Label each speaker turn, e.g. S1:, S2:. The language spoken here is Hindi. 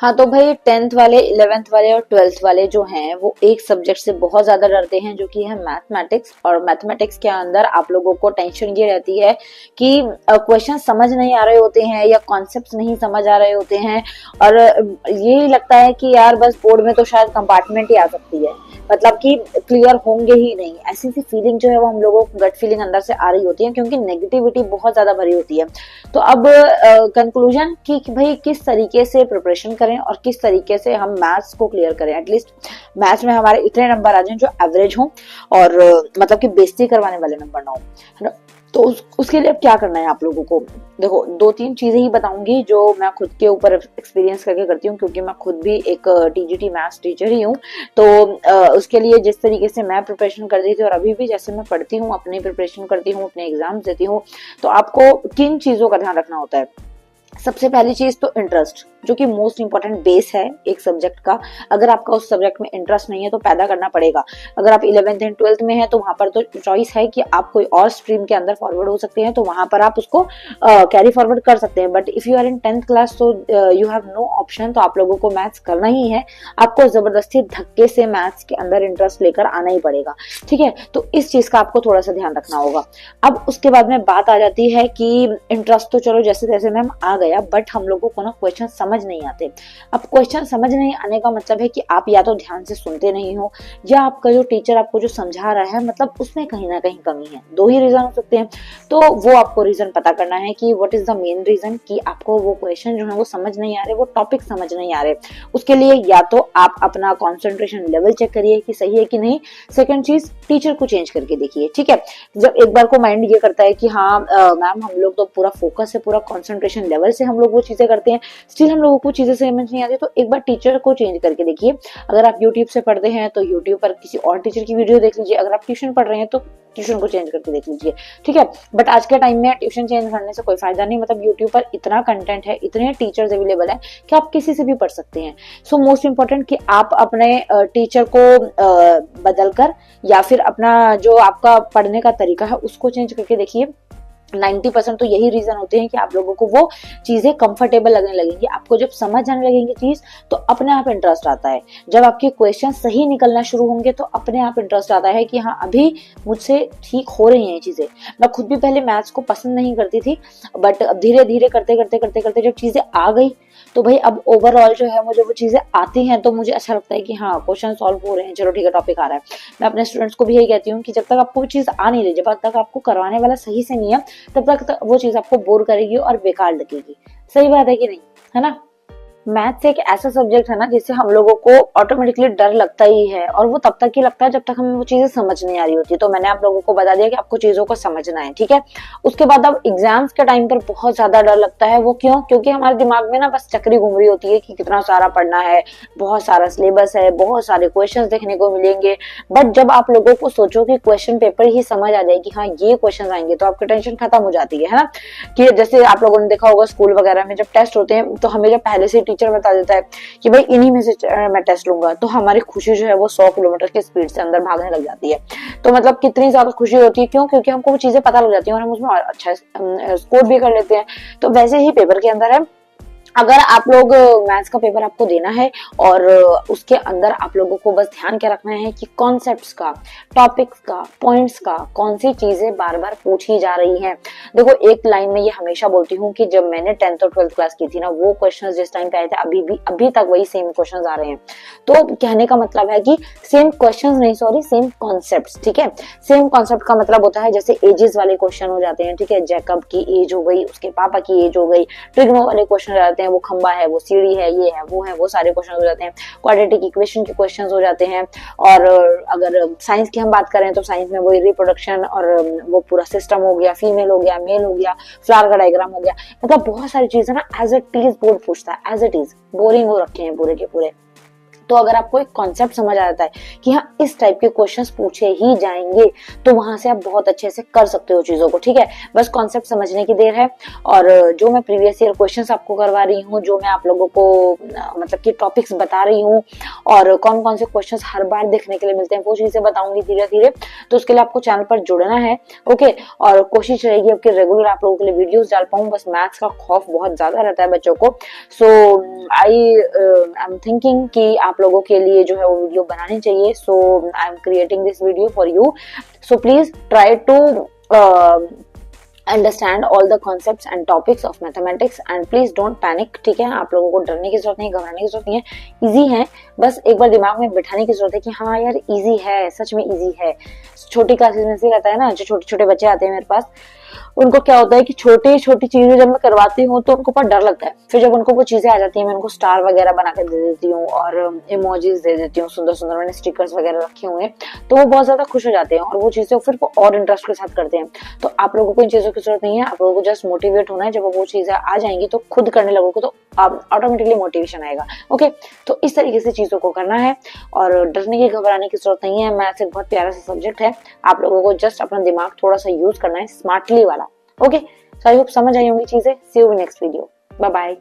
S1: हाँ तो भाई 10th वाले 11th वाले और 12th वाले जो हैं वो एक सब्जेक्ट से बहुत ज्यादा डरते हैं जो कि है मैथमेटिक्स। और मैथमेटिक्स के अंदर आप लोगों को टेंशन ये रहती है कि क्वेश्चन समझ नहीं आ रहे होते हैं या कॉन्सेप्ट्स नहीं समझ आ रहे होते हैं, और यही लगता है कि यार बस बोर्ड में तो शायद कंपार्टमेंट ही आ सकती है, मतलब कि क्लियर होंगे ही नहीं। ऐसी सी फीलिंग जो है वो हम लोगों को गट फीलिंग अंदर से आ रही होती है क्योंकि नेगेटिविटी बहुत ज्यादा भरी होती है। तो अब कंक्लूजन कि भाई किस तरीके से प्रिपरेशन करें और किस तरीके से हम मैथ्स को क्लियर करें, एटलीस्ट मैथ्स में हमारे इतने नंबर आ जाएं जो एवरेज हों और मतलब कि बेइज्जती करवाने वाले नंबर ना हो, है ना। तो उसके लिए अब क्या करना है आप लोगों को, देखो 2-3 चीजें ही बताऊंगी जो मैं खुद के ऊपर एक्सपीरियंस करके करती हूँ, क्योंकि मैं खुद भी एक टीजीटी मैथ्स टीचर ही हूँ। तो उसके लिए जिस तरीके से मैं प्रिपरेशन करती थी और अभी भी जैसे मैं पढ़ती हूँ, अपनी प्रिपरेशन करती हूँ, अपने एग्जाम देती हूँ, तो आपको किन चीजों का ध्यान रखना होता है। सबसे पहली चीज तो इंटरेस्ट, जो कि मोस्ट इंपॉर्टेंट बेस है एक सब्जेक्ट का। अगर आपका उस सब्जेक्ट में इंटरेस्ट नहीं है तो पैदा करना पड़ेगा। अगर आप 11th एंड 12th में है तो वहां पर तो चॉइस है कि आप कोई और स्ट्रीम के अंदर फॉरवर्ड हो सकते हैं, तो वहां पर आप उसको कैरी फॉरवर्ड कर सकते हैं। But if you are in 10th class तो यू हैव नो ऑप्शन, तो आप लोगों को मैथ्स करना ही है। आपको जबरदस्ती धक्के से मैथ्स के अंदर इंटरेस्ट लेकर आना ही पड़ेगा, ठीक है। तो इस चीज का आपको थोड़ा सा ध्यान रखना होगा। अब उसके बाद में बात आ जाती है कि इंटरेस्ट तो चलो जैसे तैसे मैम आ गया, बट हम लोगों को ना क्वेश्चन समझ नहीं आते। अब क्वेश्चन समझ नहीं आने का मतलब है कि आप या तो ध्यान से सुनते नहीं हो, या आपका जो टीचर आपको जो समझा रहा है मतलब उसमें कहीं ना कहीं कमी है। दो ही रीजन हो सकते हैं, तो वो आपको रीजन पता करना है कि what is the main reason कि आपको वो क्वेश्चन जो है वो समझ नहीं आ रहे, वो टॉपिक समझ नहीं आ रहे। उसके लिए या तो आप अपना कॉन्सेंट्रेशन लेवल चेक करिए कि सही है कि नहीं। सेकंड चीज, टीचर को चेंज करके देखिए, ठीक है। जब एक बार को माइंड ये करता है कि हाँ मैम हम लोग तो पूरा फोकस है, पूरा कॉन्सेंट्रेशन लेवल से हम लोग वो चीजें करते हैं, स्टिल हम लोगों को चीजें समझ नहीं आती, तो एक बार टीचर को चेंज करके देखिए। अगर आप यूट्यूब से पढ़ते हैं तो यूट्यूब पर किसी और टीचर की वीडियो देख लीजिए। अगर आप ट्यूशन पढ़ रहे हैं तो ट्यूशन को चेंज करके देख लीजिए, ठीक है। बट आज के टाइम में ट्यूशन चेंज करने से कोई फायदा नहीं, मतलब यूट्यूब पर इतना कंटेंट है, इतने टीचर्स अवेलेबल है कि आप किसी से भी पढ़ सकते हैं। सो मोस्ट इंपॉर्टेंट कि आप अपने टीचर को बदल कर या फिर अपना जो आपका पढ़ने का तरीका है उसको चेंज करके देखिए। 90% तो यही रीजन होते हैं कि आप लोगों को वो चीजें कंफर्टेबल लगने लगेंगी। आपको जब समझ आने लगेंगी चीज तो अपने आप इंटरेस्ट आता है। जब आपके क्वेश्चन सही निकलना शुरू होंगे तो अपने आप इंटरेस्ट आता है कि हाँ अभी मुझसे ठीक हो रही हैं चीजें। मैं खुद भी पहले मैथ्स को पसंद नहीं करती थी, बट अब धीरे धीरे करते करते करते करते जब चीजें आ गई तो भाई अब ओवरऑल जो है मुझे वो चीजें आती हैं तो मुझे अच्छा लगता है कि हाँ क्वेश्चन सॉल्व हो रहे हैं, चलो ठीक है टॉपिक आ रहा है। मैं अपने स्टूडेंट्स को भी यही कहती हूँ कि जब तक आपको वो चीज आ नहीं रही, जब तक आपको करवाने वाला सही से नहीं है, तब तक वो चीज आपको बोर करेगी और बेकार लगेगी। सही बात है कि नहीं, है ना। मैथ्स एक ऐसा सब्जेक्ट है ना जिससे हम लोगों को ऑटोमेटिकली डर लगता ही है, और वो तब तक ही लगता है जब तक हमें वो चीजें समझ नहीं आ रही होती। तो मैंने आप लोगों को बता दिया कि आपको चीजों को समझना है, ठीक है। उसके बाद अब एग्जाम्स के टाइम पर बहुत ज्यादा डर लगता है। वो क्यों? क्योंकि हमारे दिमाग में ना बस चक्री घूम रही होती है कि कितना सारा पढ़ना है, बहुत सारा सिलेबस है, बहुत सारे क्वेश्चन देखने को मिलेंगे। बट जब आप लोगों को सोचो कि क्वेश्चन पेपर ही समझ आ जाए कि हाँ ये क्वेश्चन आएंगे, तो आपकी टेंशन खत्म हो जाती है ना। कि जैसे आप लोगों ने देखा होगा स्कूल वगैरह में जब टेस्ट होते हैं तो हमें जब पहले से टीचर बता देता है कि भाई इन्हीं में से मैं टेस्ट लूंगा, तो हमारी खुशी जो है वो 100 किलोमीटर की स्पीड से अंदर भागने लग जाती है। तो मतलब कितनी ज्यादा खुशी होती है, क्यों? क्योंकि हमको वो चीजें पता लग जाती है और हम उसमें अच्छा स्कोर भी कर लेते हैं। तो वैसे ही पेपर के अंदर है, अगर आप लोग मैथ्स का पेपर आपको देना है और उसके अंदर आप लोगों को बस ध्यान क्या रखना है कि कॉन्सेप्ट्स का, टॉपिक्स का, पॉइंट्स का, कौन सी चीजें बार बार पूछी जा रही हैं। देखो एक लाइन में ये हमेशा बोलती हूँ कि जब मैंने 10th और 12th क्लास की थी ना, वो क्वेश्चन जिस टाइम पे आए थे अभी तक वही सेम क्वेश्चन आ रहे हैं। तो कहने का मतलब है कि सेम क्वेश्चन नहीं, सॉरी सेम कॉन्सेप्ट, ठीक है। सेम कॉन्सेप्ट का मतलब होता है जैसे एजेस वाले क्वेश्चन हो जाते हैं, ठीक है। जैकब की एज हो गई, उसके पापा की एज हो गई। ट्रिग्नो वाले क्वेश्चन हो जाते हैं, वो खंबा है, वो सीढ़ी है, ये है, वो सारे क्वेश्चन हो जाते हैं। क्वाड्रेटिक इक्वेशन के क्वेश्चंस हो जाते हैं। और अगर साइंस की हम बात करें तो साइंस में वो रिप्रोडक्शन और वो पूरा सिस्टम हो गया, फीमेल हो गया, मेल हो गया, फ्लावर का डायग्राम हो गया, मतलब बहुत सारी चीजें ना एज इट इज बोर्ड पूछता है, एज इट इज बोरिंग हो रखे हैं पूरे के पूरे। तो अगर आपको एक कॉन्सेप्ट समझ आ जाता है कि हाँ इस टाइप के क्वेश्चंस पूछे ही जाएंगे, तो वहां से आप बहुत अच्छे से कर सकते हो चीजों को, ठीक है। बस कॉन्सेप्ट समझने की देर है। और जो मैं प्रीवियस ईयर क्वेश्चंस आपको करवा रही हूँ, जो मैं आप लोगों को मतलब कि टॉपिक्स बता रही हूँ, और कौन कौन से क्वेश्चंस हर बार देखने के लिए मिलते हैं, वो चीजें बताऊंगी धीरे धीरे। तो उसके लिए आपको चैनल पर जुड़ना है, ओके। और कोशिश रहेगी आपकी रेगुलर आप लोगों के लिए वीडियोस डाल पाऊँ। बस मैथ्स का खौफ बहुत ज्यादा रहता है बच्चों को, सो आई एम थिंकिंग कि आप लोगों के लिए जो है वो वीडियो बनानी चाहिए। So I am creating this video for you. So please try to understand all the concepts and topics of mathematics and please don't panic, ठीक है। आप लोगों को डरने की जरूरत नहीं, घबराने की जरूरत नहीं है। इजी है, बस एक बार दिमाग में बिठाने की जरूरत है कि हाँ यार इजी है, सच में इजी है। छोटी क्लासेस में से रहता है ना, जो छोटे छोटे बच्चे आते हैं मेरे पास, उनको क्या होता है कि छोटी छोटी चीजें जब मैं करवाती हूँ तो उनको बहुत डर लगता है। फिर जब उनको वो चीजें आ जाती है, मैं उनको स्टार वगैरह बना के दे देती हूँ और इमोजीज दे देती हूँ, सुंदर सुंदर मैंने स्टिकर्स वगैरह रखे हुए हैं, तो वो बहुत ज्यादा खुश हो जाते हैं और वो चीजें फिर वो और इंटरेस्ट के साथ करते हैं। तो आप लोगों को इन चीजों की जरूरत नहीं है, आप लोगों को जस्ट मोटिवेट होना है। जब वो चीजें आ जाएंगी तो खुद करने लगोगे तो ऑटोमेटिकली मोटिवेशन आएगा, ओके। तो इस तरीके से चीजों को करना है और डरने की घबराने की जरूरत नहीं है। मैथ्स एक बहुत प्यारा सा सब्जेक्ट है, आप लोगों को जस्ट अपना दिमाग थोड़ा सा यूज करना है, स्मार्टली वाला, ओके। सो आई होप समझ आई होंगी चीजें। See you in next video, bye bye.